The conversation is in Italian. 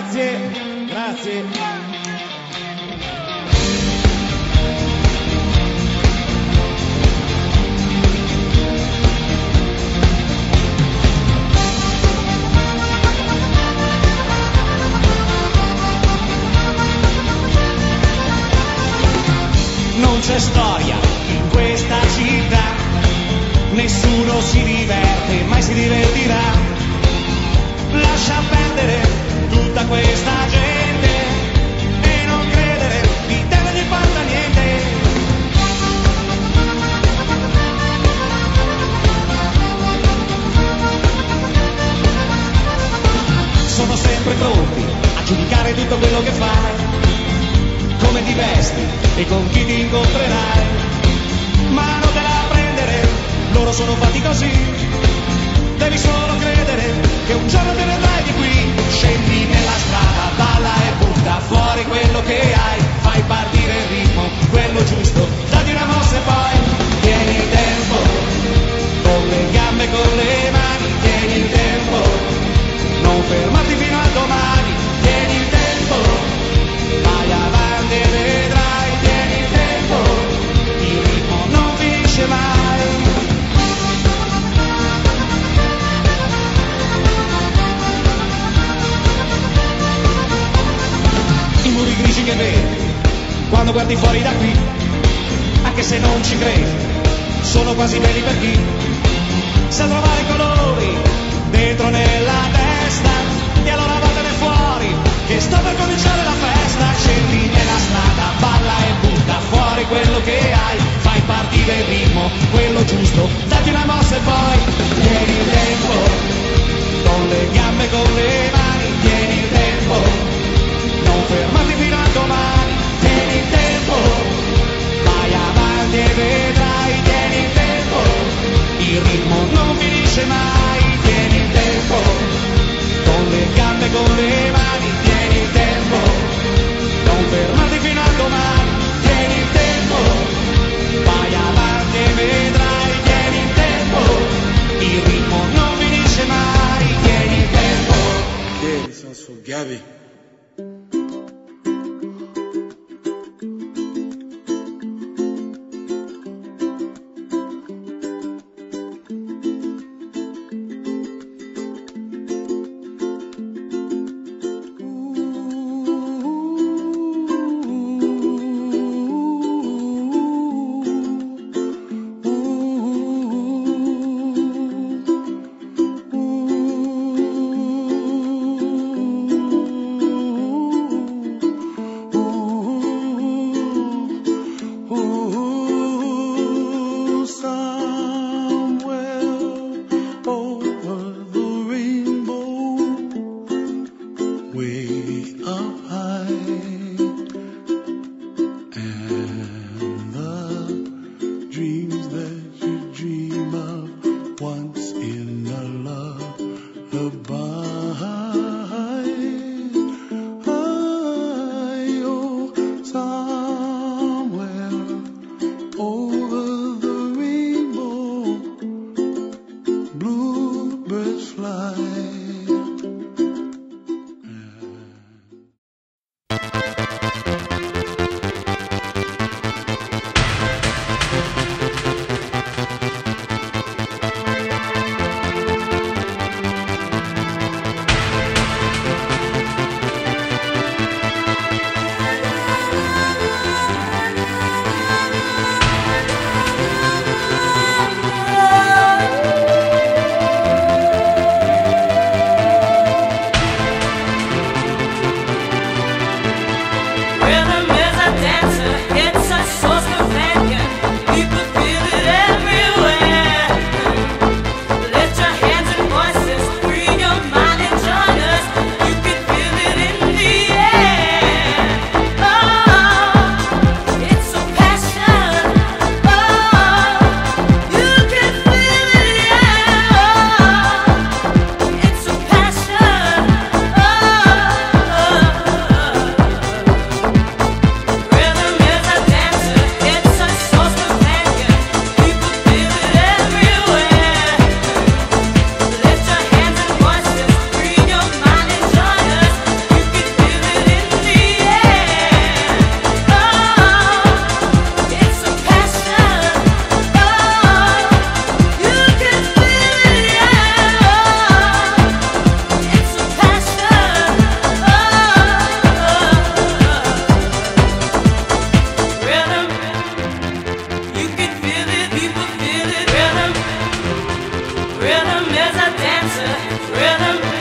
Grazie, grazie. Non c'è storia in questa città, nessuno si diverte, mai si divertirà. Lascia perdere tutta questa gente e non credere, di te non gli importa niente. Sono sempre pronti a giudicare tutto quello che fai, come ti vesti e con chi ti incontrerai, ma non te la prendere, loro sono fatti così, devi solo credere che un giorno te ne andrai di qui. Scendi nella strada, balla e butta fuori quello che hai, fai partire il ritmo, quello giusto, dati una mossa e poi tieni il tempo, con le gambe e con le mani, tieni il tempo, non fermarti fino a domani, tieni il tempo, vai avanti e vedrai, tieni il tempo, il ritmo non finisce mai. I muri grigi che vedi quando guardi fuori da qui, anche se non ci credi, sono quasi belli per chi sa trovare i colori dentro nella testa, e allora vattene fuori che sta per cominciare la festa. Scendi nella strada, balla e butta fuori quello che hai, fai partire il ritmo, quello giusto, dati una mossa e poi tieni il tempo, con le gambe e con le mani, tieni il tempo, non fermarti fino a domani, tieni il tempo, vai avanti e vedrai, tieni il tempo, il ritmo non finisce mai, tieni il tempo, con le gambe e con le mani, tieni il tempo, non fermarti fino a domani, tieni il tempo, vai avanti e vedrai, tieni il tempo, il ritmo non finisce mai, tieni il tempo. Che sono sfoggiavi? Rhythm is a dancer. Rhythm